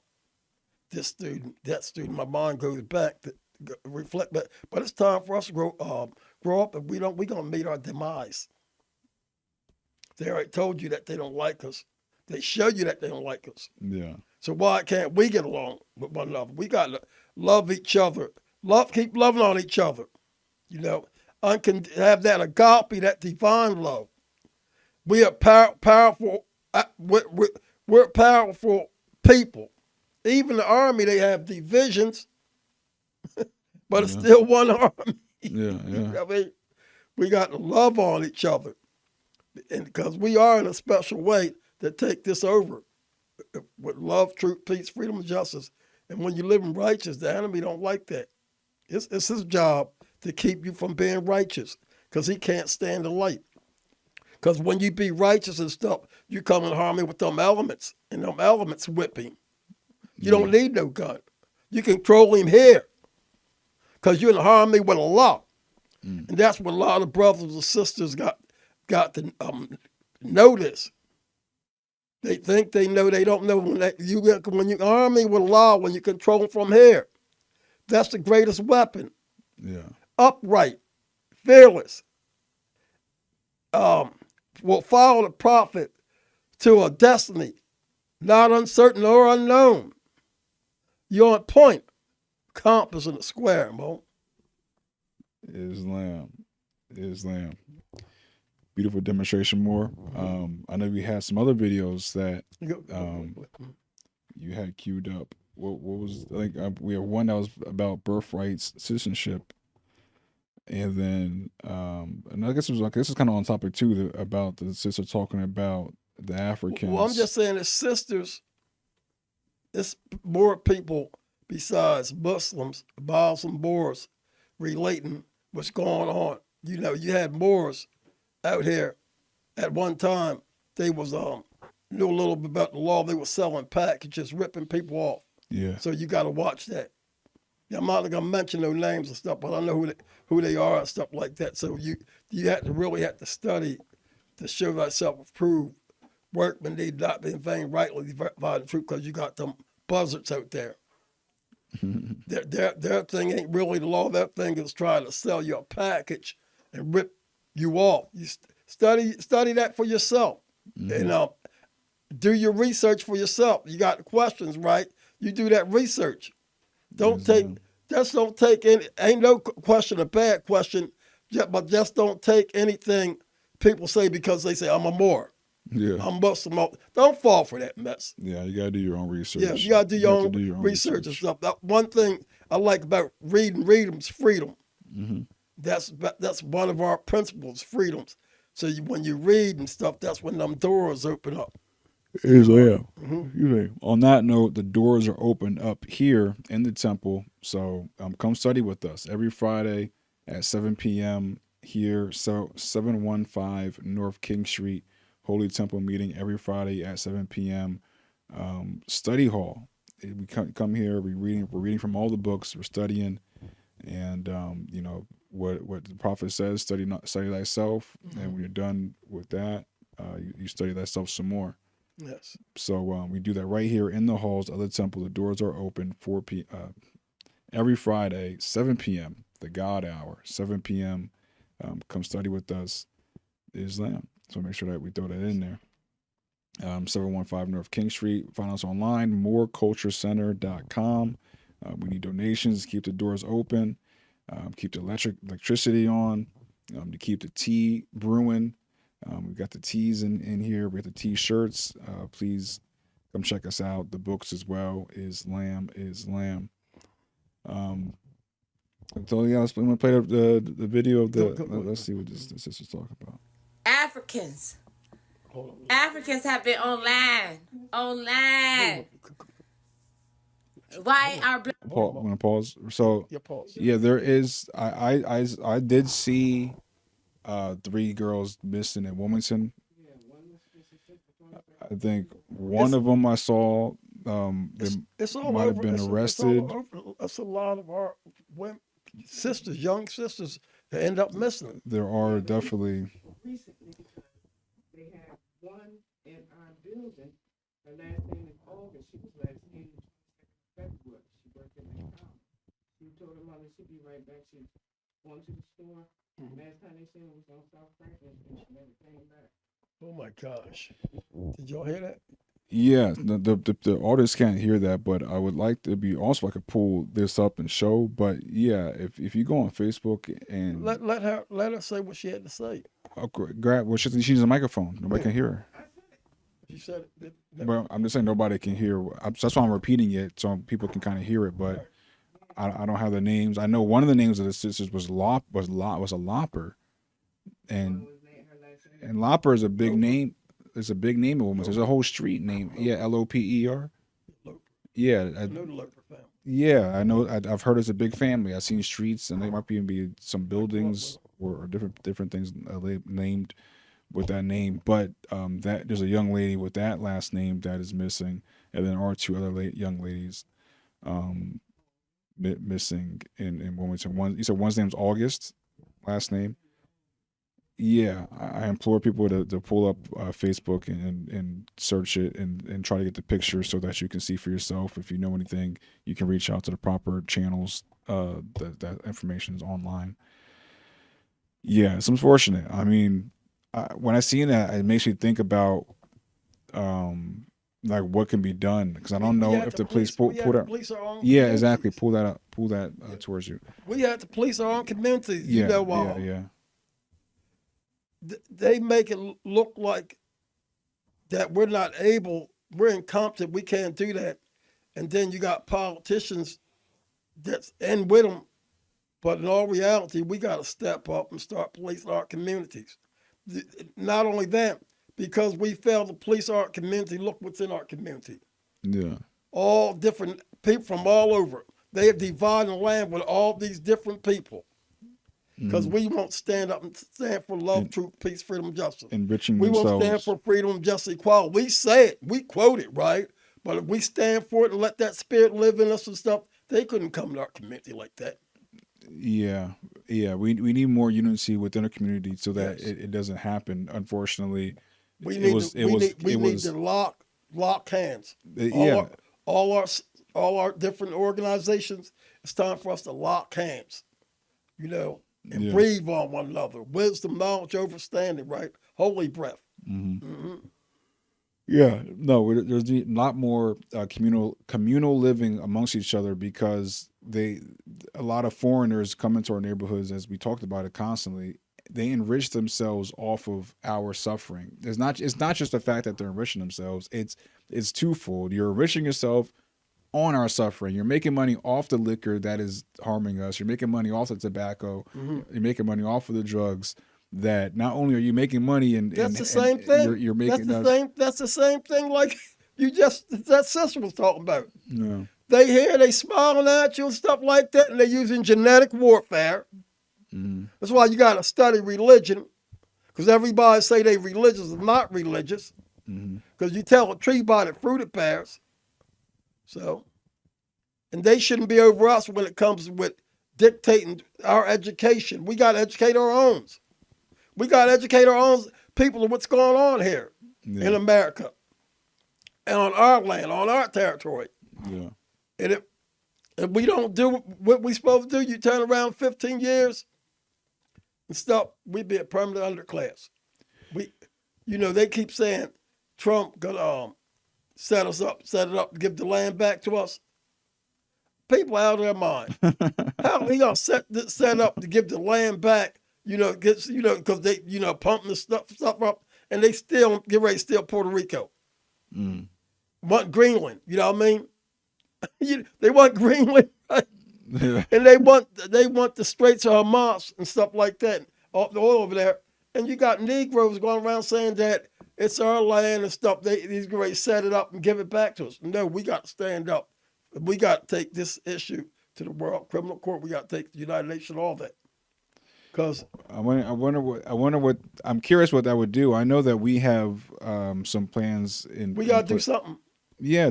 this student, that student, my mind goes back to reflect that. But it's time for us to grow up, and we're gonna meet our demise. They already told you that they don't like us. They show you that they don't like us. Yeah. So why can't we get along with one another? We got to love each other. Keep loving on each other. You know, have that agape, that divine love. We are powerful. We're powerful people. Even the army, they have divisions, but it's Yeah. still one army. Yeah. Yeah. I mean, we got to love on each other, and because we are in a special way to take this over with love, truth, peace, freedom, and justice. And when you live in righteous, the enemy don't like that. It's his job to keep you from being righteous because he can't stand the light. Because when you be righteous and stuff, you come in harmony with them elements, and them elements whip him. You don't need no gun. You control him here because you're in harmony with Allah. Mm. And that's what a lot of brothers and sisters got to know this. They think they know, they don't know. When you harmony with Allah, when you control from here, that's the greatest weapon. Yeah. Upright, fearless, will follow the prophet to a destiny, not uncertain or unknown. You're on point, compass in the square, Mo. Islam. Beautiful demonstration, Moore. I know we had some other videos that you had queued up. What was like? We have one that was about birthrights, citizenship, and then and I guess this is kind of on topic too, about the sister talking about the Africans. Well, I'm just saying, as sisters, it's more people besides Muslims, Muslim Moors, relating what's going on. You know, you had Moors out here at one time. They was knew a little bit about the law. They were selling packages, ripping people off. Yeah. So you got to watch that. Yeah, I'm not gonna mention no names and stuff, but I know who they are and stuff like that. So you really have to study to show thyself approved. Workmen need not be in vain, rightly divide the truth, because you got them buzzards out there. Their thing ain't really the law. Their thing is trying to sell you a package and rip you off. You study that for yourself, and do your research for yourself. You got questions, right? You do that research. Don't take any. Ain't no question a bad question, but just don't take anything people say because they say I'm a Moor. Yeah. I'm Muslim. Don't fall for that mess. Yeah, you gotta do your own research. Yeah, you gotta do your own research and stuff. That one thing I like about reading's freedom. Mm-hmm. That's one of our principles, freedoms. So when you read and stuff, that's when them doors open up. Islam. On that note, the doors are open up here in the temple. So come study with us every Friday at 7 p.m. here. So 715 North King Street. Holy Temple meeting every Friday at 7 p.m. Study hall. We come here. We're reading from all the books. We're studying, and you know what the prophet says. Study thyself, and when you're done with that, you study thyself some more. Yes. So we do that right here in the halls of the temple. The doors are open every Friday, 7 p.m. The God hour, 7 p.m. Come study with us, Islam. So make sure that we throw that in there. 715 North King Street. Find us online, moreculturecenter.com. We need donations. Keep the doors open. Keep the electricity on. To keep the tea brewing. We got the tees in here. We got the t-shirts. Please come check us out. The books as well. Islam is Lamb. So yeah, I'm gonna play the video of the. Let's see what this sister's talking about. Africans. Africans have been online. Why are black? I'm gonna pause. So pause. yeah, there is. I did see 3 girls missing in Wilmington. I think one of them I saw. They It's all might over. have been It's all arrested. over. That's a lot of our women, sisters, young sisters, that end up missing. There are definitely. Recently, because they had one in our building. Her last name is August. She was last seen the 22nd of February. She worked in the town. She told her mother she'd be right back. She's going to the store. Last time they seen her was on South Franklin, and she never came back. Oh my gosh! Did y'all hear that? Yeah, the artists can't hear that, but I would like to be also I could pull this up and show. But yeah, if you go on Facebook and Let her say what she had to say. grab, well, she's a microphone. Nobody can hear her. She said it. Well, I'm just saying nobody can hear. That's why I'm repeating it so people can kind of hear it. But I don't have the names. I know one of the names of the sisters was a Lopper, and Lopper is a big name. It's a big name of women. There's a whole street name. Yeah, Loper. Yeah, I know the Loper family. yeah. I know. I've heard it's a big family. I've seen streets, and there might even be some buildings or different things named with that name. But that there's a young lady with that last name that is missing, and then there are 2 other young ladies missing in Wilmington. One, you said one's name's August, last name. Yeah, I implore people to pull up Facebook and search it and try to get the picture so that you can see for yourself. If you know anything, you can reach out to the proper channels. That information is online. Yeah, it's unfortunate. I mean, when I see that, it makes me think about like what can be done because I don't know if the police pull that. Yeah, exactly. Pull that up. Pull that towards you. We have to police our own communities. Yeah, You know, yeah. They make it look like that we're not able, we're incompetent, we can't do that. And then you got politicians that's in with them. But in all reality, we got to step up and start policing our communities. Not only that, because we fail to police our community, look what's in our community. Yeah. All different people from all over. They have divided the land with all these different people. Because we won't stand up and stand for love, truth, peace, freedom, justice. Enriching we themselves. won't stand for freedom, justice, equality. We say it, we quote it, right? But if we stand for it and let that spirit live in us and stuff, they couldn't come to our community like that. Yeah. We need more unity within our community so that it doesn't happen. Unfortunately, we need to lock hands. All our different organizations. It's time for us to lock hands. You know. And breathe on one another. Wisdom, knowledge, understanding, right? Holy breath. Yeah, no, there's a lot more communal living amongst each other because a lot of foreigners come into our neighborhoods, as we talked about it constantly. They enrich themselves off of our suffering. It's not just the fact that they're enriching themselves. It's twofold. You're enriching yourself on our suffering. You're making money off the liquor that is harming us. You're making money off the tobacco. You're making money off of the drugs. That not only are you making money and that's the same thing. You're making that's the same thing like that sister was talking about. No. They smiling at you and stuff like that, and they're using genetic warfare. That's why you got to study religion, because everybody say they religious is not religious, because you tell a tree by the fruit it bears. So, and they shouldn't be over us when it comes with dictating our education. We got to educate our own. We got to educate our own people of what's going on here in America and on our land, on our territory. Yeah. And if we don't do what we're supposed to do, you turn around 15 years and stuff, we'd be a permanent underclass. They keep saying Trump gonna set it up to give the land back to us. People out of their mind. How he gonna set up to give the land back? because they, pumping the stuff up, and they still get ready to steal Puerto Rico. Mm. Want Greenland, you know what I mean? They want Greenland, right? Yeah. And they want the Straits of Hamas and stuff like that, all the oil over there. And you got Negroes going around saying that it's our land and stuff. These ready to set it up and give it back to us. No, we got to stand up. We got to take this issue to the World Criminal Court. We got to take the United Nations, all that. Because I wonder what I'm curious what that would do. I know that we have some plans in. we got to do something. Yeah,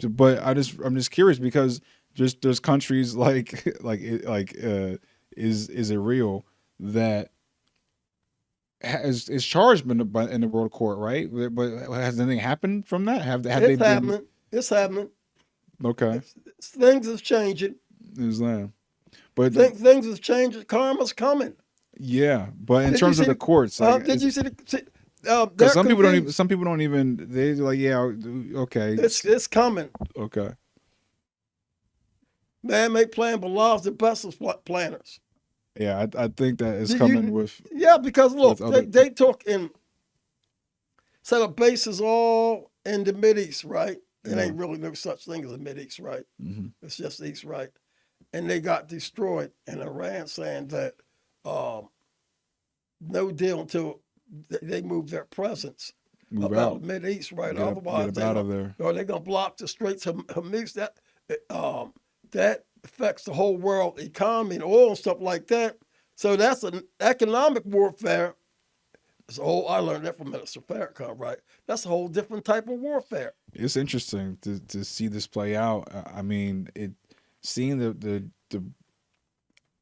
but I'm just curious because there's countries like is it real that is charged in the world court, right? But has anything happened from that? Have they It's been happening. It's happening. okay? Things is changing. Is that? But Things is changing. Karma's coming. yeah, but in Did terms you of see the courts, like, did you see the? because some people don't even. Some people don't even. They're like, yeah, okay, It's coming. okay. Man-made plan belongs to best of planners. Yeah, I think that is You- coming you- with. Yeah, because look, other- they took and set up bases all in the Mideast, right? It ain't really no such thing as a Mideast, right? Mm-hmm. It's just East, right? And they got destroyed. And Iran saying that no deal until they move their presence Move about out. the Mideast, right? Get Otherwise, up out of there. or they're gonna block the Straits of Hormuz. That affects the whole world economy and oil and stuff like that. So that's an economic warfare. So I learned that from Minister Farrakhan, right? That's a whole different type of warfare. It's interesting to see this play out. I mean, seeing the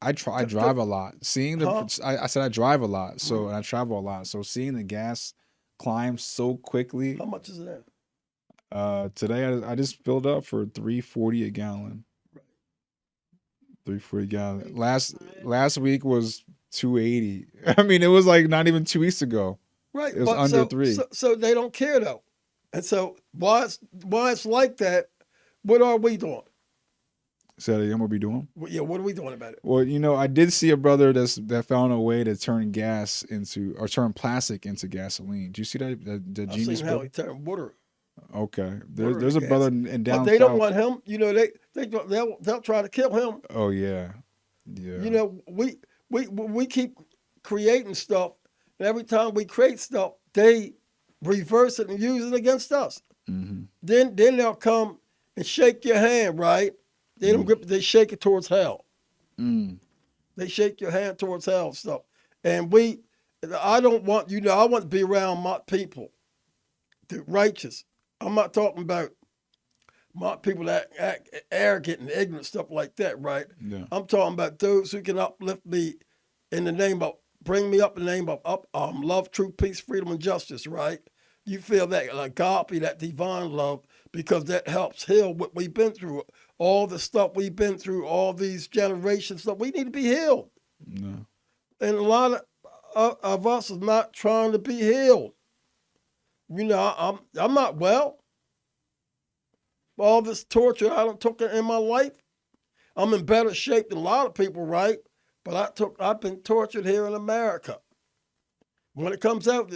I drive a lot. Seeing the Huh? I said I drive a lot, so and I travel a lot. So seeing the gas climb so quickly. How much is that? Today I just filled up for $3.40 a gallon. $3.40 a gallon. Last week was $2.80. I mean, it was like not even 2 weeks ago. Right. It was under $3. So they don't care though. And so why it's like that, what are we doing? So what we be doing? Well, yeah, what are we doing about it? Well, I did see a brother that found a way to turn turn plastic into gasoline. Do you see that? The I've genius seen how brother? he turned water. Okay, Water there's a gas. brother in down But they don't south. want him. They'll try to kill him. Oh yeah. We keep creating stuff, and every time we create stuff, they reverse it and use it against us. Mm-hmm. Then they'll come and shake your hand, right? They don't grip it, they shake it towards hell. Mm. They shake your hand towards hell and stuff. And I don't want, I want to be around my people, the righteous. I'm not talking about my people that act arrogant and ignorant, stuff like that, right? Yeah. I'm talking about those who can uplift me in the name of, bring me up in the name of love, truth, peace, freedom, and justice, right? You feel that agape, that divine love, because that helps heal what we've been through. All the stuff we've been through, all these generations, stuff, we need to be healed. No. And a lot of us is not trying to be healed. I'm not well. All this torture I done took in my life, I'm in better shape than a lot of people, right? But I've been tortured here in America. When it comes out,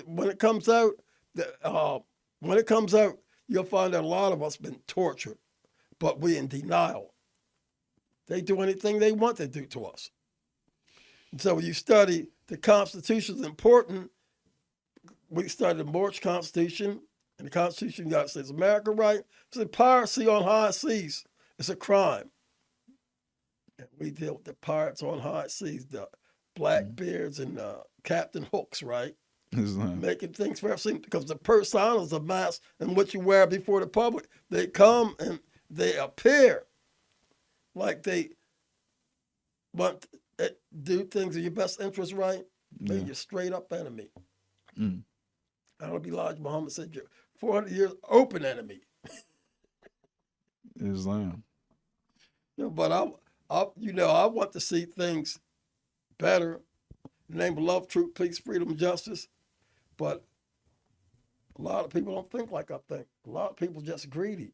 you'll find that a lot of us been tortured, but we in denial. They do anything they want to do to us. And so when you study the Constitution is important. We studied the Moorish Constitution and the Constitution of the United States of America, right? So piracy on high seas is a crime. And we deal with the pirates on high seas, the Blackbeards and Captain Hooks, right? Islam. Making things fair seem, because the persona is a mask and what you wear before the public. They come and they appear like they want to do things in your best interest, right? Yeah. They're your straight up enemy. Mm. I don't be Elijah Muhammad said, you're 400 years open enemy. Islam. But I want to see things better in the name of love, truth, peace, freedom, and justice. But a lot of people don't think like I think. A lot of people just greedy.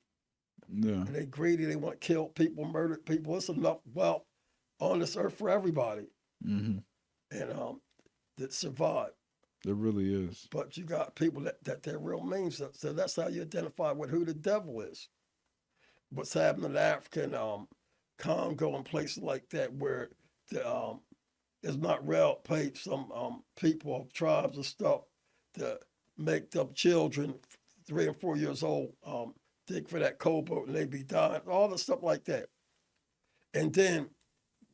Yeah. And they greedy. They want to kill people, murder people. It's enough wealth on this earth for everybody. Mm-hmm. And that survive. There really is. But you got people that their real means. So that's how you identify with who the devil is. What's happening in African Congo and places like that where the Israel paid some people, tribes and stuff to make up children 3 and 4 years old dig for that cobalt and they be dying, all the stuff like that. And then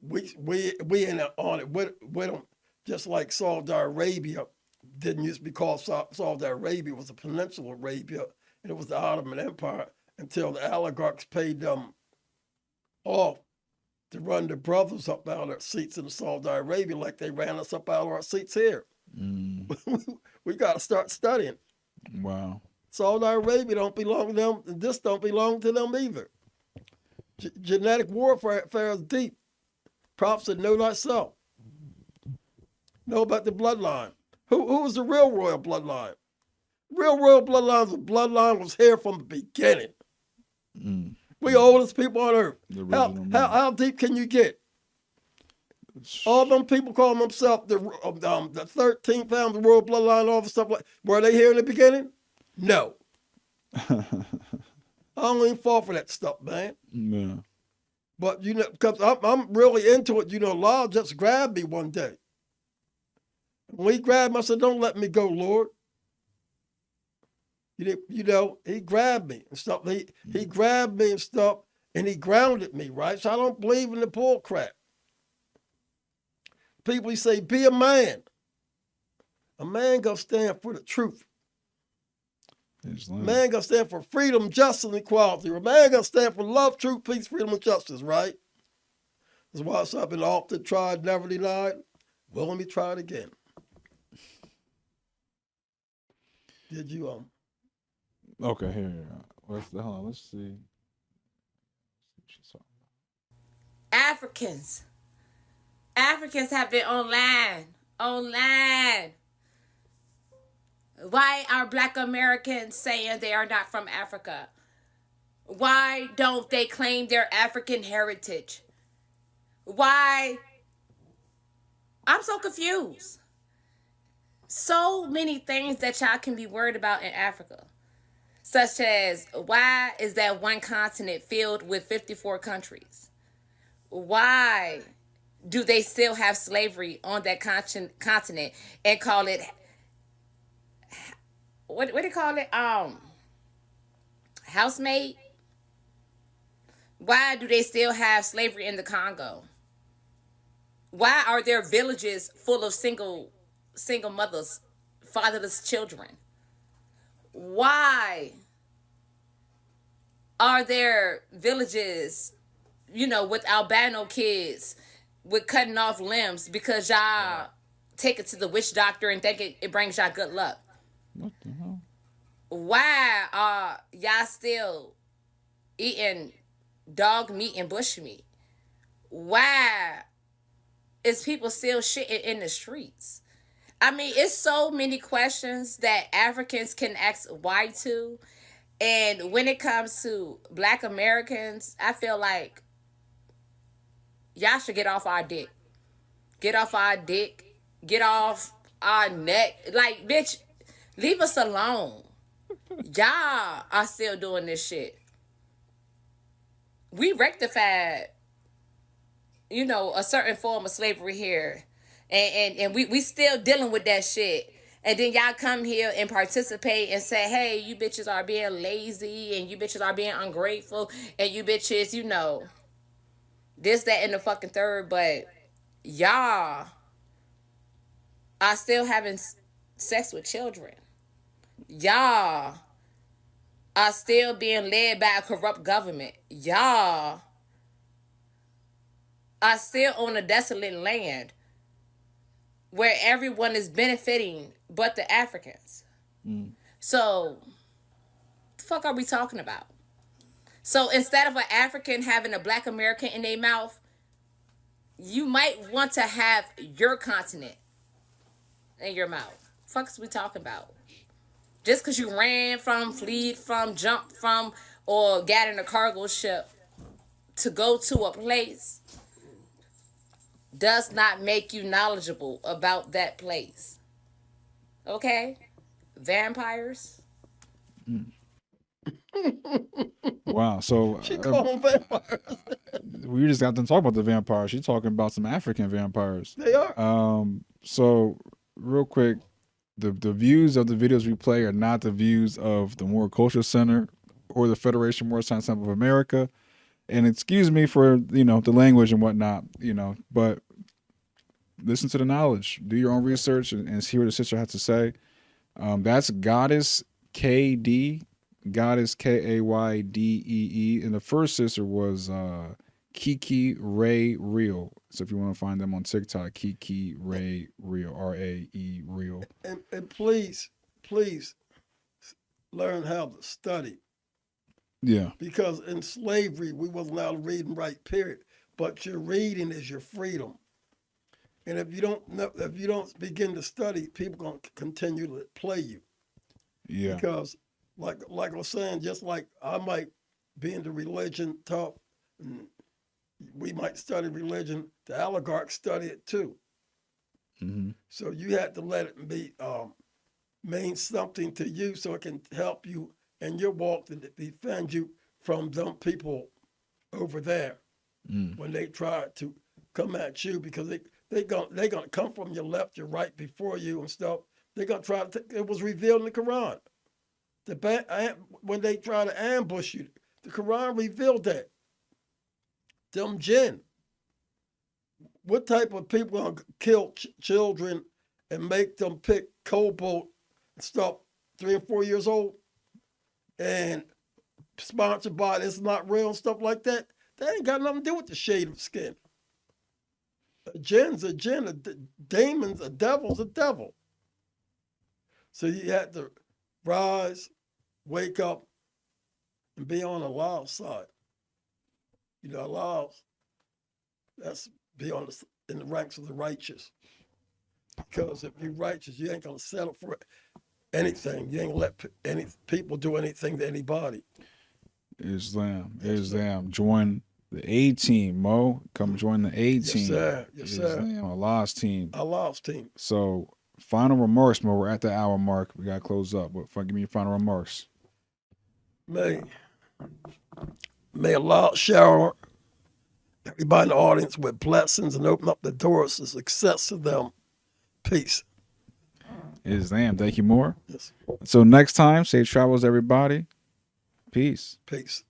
we in on it with them, just like Saudi Arabia didn't used to be called Saudi Arabia, it was the Peninsula Arabia, and it was the Ottoman Empire until the oligarchs paid them off to run the brothers up out of their seats in Saudi Arabia like they ran us up out of our seats here. We got to start studying. Wow. Saudi Arabia don't belong to them, and this don't belong to them either. Genetic warfare is deep. Prophets said, know thyself. Know about the bloodline. Who was the real royal bloodline? Real royal bloodline was here from the beginning. We oldest people on earth. How deep can you get? All them people calling themselves the 13th family, the royal bloodline, all the stuff like. Were they here in the beginning? No. I don't even fall for that stuff, man. Yeah. But because I'm really into it, Allah just grabbed me one day. When he grabbed me, I said, "Don't let me go, Lord." He grabbed me and stuff. He grabbed me and stuff, and he grounded me, right? So I don't believe in the bull crap. People say, be a man. A man gonna stand for the truth. Islam. A man gonna stand for freedom, justice, and equality. A man gonna stand for love, truth, peace, freedom, and justice, right? That's why I've been often tried, never denied. Well, let me try it again. Did you Okay, here. Hold on, let's see. Africans have been online. Why are Black Americans saying they are not from Africa? Why don't they claim their African heritage? Why? I'm so confused. So many things that y'all can be worried about in Africa. Such as, why is that one continent filled with 54 countries? Why do they still have slavery on that continent and call it, what do you call it? Housemaid? Why do they still have slavery in the Congo? Why are there villages full of single mothers, fatherless children? Why are there villages, with albino kids with cutting off limbs because y'all take it to the witch doctor and think it brings y'all good luck? What the hell? Why are y'all still eating dog meat and bush meat? Why is people still shitting in the streets? I mean, it's so many questions that Africans can ask why to. And when it comes to Black Americans, I feel like y'all should get off our dick. Get off our dick. Get off our neck. Like, bitch, leave us alone. Y'all are still doing this shit. We rectified, a certain form of slavery here. And we still dealing with that shit. And then y'all come here and participate and say, hey, you bitches are being lazy and you bitches are being ungrateful and you bitches, this, that, and the fucking third. But y'all are still having sex with children. Y'all are still being led by a corrupt government. Y'all are still on a desolate land where everyone is benefiting but the Africans. So, the fuck are we talking about? So, instead of an African having a Black American in their mouth, you might want to have your continent in your mouth. Fuck is we talking about? Just because you ran from, fled from, jumped from, or got in a cargo ship to go to a place does not make you knowledgeable about that place. Okay? Vampires. Wow. So She called them vampires. we just got them talking about the vampires. She's talking about some African vampires. They are. So real quick, the views of the videos we play are not the views of the Moor Culture Center or the Federation Moor Science Temple of America. And excuse me for the language and whatnot, but listen to the knowledge, do your own research, and see what the sister has to say. That's Goddess KD, Goddess KAYDEE, and the first sister was Kiki Ray Real. So if you want to find them on TikTok, Kiki Ray Real, RAE Real. And please learn how to study. Yeah. Because in slavery, we wasn't allowed to read and write, period. But your reading is your freedom. And if you don't begin to study, people gonna continue to play you. Yeah. Because like I was saying, just like I might be into religion talk, and we might study religion, the oligarchs study it too. Mm-hmm. So you have to let it be mean something to you, so it can help you in your walk to defend you from them people over there when they try to come at you, because they gonna come from your left, your right, before you and stuff. They gonna try to. It was revealed in the Quran. When they try to ambush you, the Quran revealed that. Them jinn. What type of people gonna kill children and make them pick cobalt and stuff 3 and 4 years old and sponsored by It's Not Real and stuff like that? That ain't got nothing to do with the shade of skin. A jinn's a jinn, a demon's a devil's a devil. So you have to rise, wake up, and be on Allah's side. Allah's, that's be in the ranks of the righteous. Because if you're righteous, you ain't gonna settle for anything. You ain't gonna let any people do anything to anybody. Islam. Join the A team, Mo. Come join the A team. Yes, sir. Yes, sir. Islam, Allah's team. Allah's team. So, final remarks, Mo. We're at the hour mark. We gotta close up. But give me your final remarks. May Allah shower everybody in the audience with blessings and open up the doors to success to them. Peace. Islam. Thank you, Moor. Yes. So next time, safe travels, everybody. Peace. Peace.